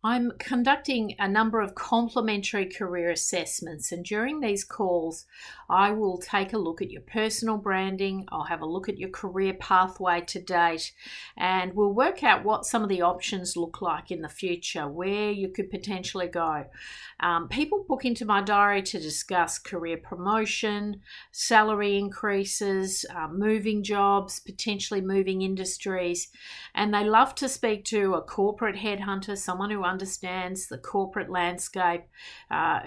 I'm conducting a number of complementary career assessments, and during these calls, I will take a look at your personal branding. I'll have a look at your career pathway to date, and we'll work out what some of the options look like in the future, where you could potentially go. People book into my diary to discuss career promotion, salary increases, moving jobs, potentially moving industries, and they love to speak to a corporate headhunter, someone who understands the corporate landscape,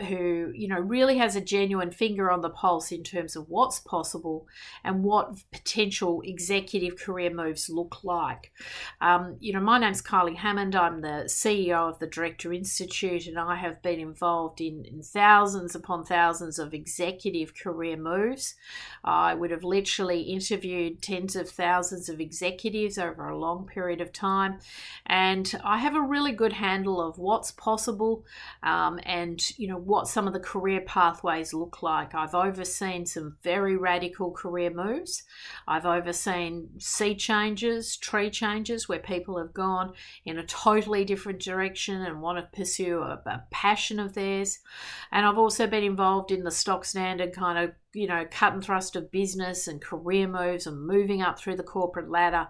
who really has a genuine finger on the pulse in terms of what's possible and what potential executive career moves look like. My name's Kylie Hammond. I'm the CEO of the Director Institute, and I have been involved in thousands upon thousands of executive career moves. I would have literally interviewed tens of thousands of executives over a long period of time, and I have a really good handle of what's possible, and what some of the career pathways look like. I've overseen some very radical career moves. I've overseen sea changes, tree changes, where people have gone in a totally different direction and want to pursue a passion of theirs. And I've also been involved in the stock standard kind of cut and thrust of business and career moves and moving up through the corporate ladder.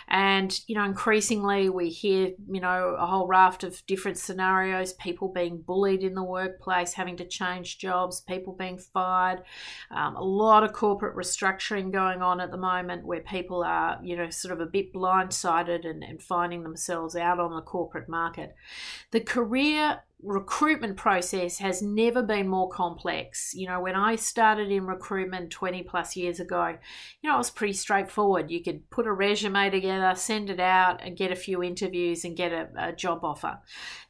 And, increasingly we hear, a whole raft of different scenarios, people being bullied in the workplace, having to change jobs, people being fired, a lot of corporate restructuring going on at the moment where people are, sort of a bit blindsided and finding themselves out on the corporate market. The career recruitment process has never been more complex. When I started in recruitment 20 plus years ago, it was pretty straightforward. You could put a resume together, send it out and get a few interviews and get a job offer.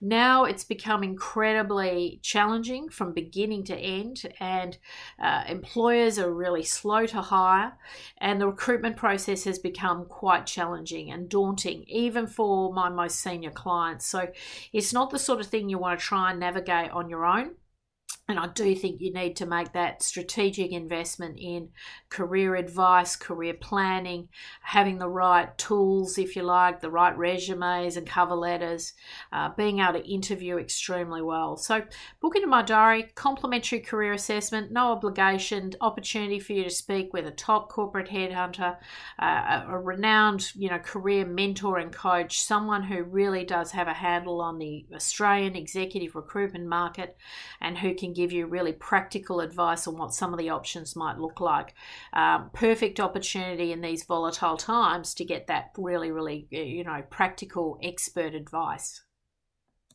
Now it's become incredibly challenging from beginning to end, and employers are really slow to hire, and the recruitment process has become quite challenging and daunting, even for my most senior clients. So it's not the sort of thing you want to try and navigate on your own. And I do think you need to make that strategic investment in career advice, career planning, having the right tools, if you like, the right resumes and cover letters, being able to interview extremely well. So book into my diary, complimentary career assessment, no obligation, opportunity for you to speak with a top corporate headhunter, a renowned, career mentor and coach, someone who really does have a handle on the Australian executive recruitment market and who can give you really practical advice on what some of the options might look like. Perfect opportunity in these volatile times to get that really, really, practical expert advice.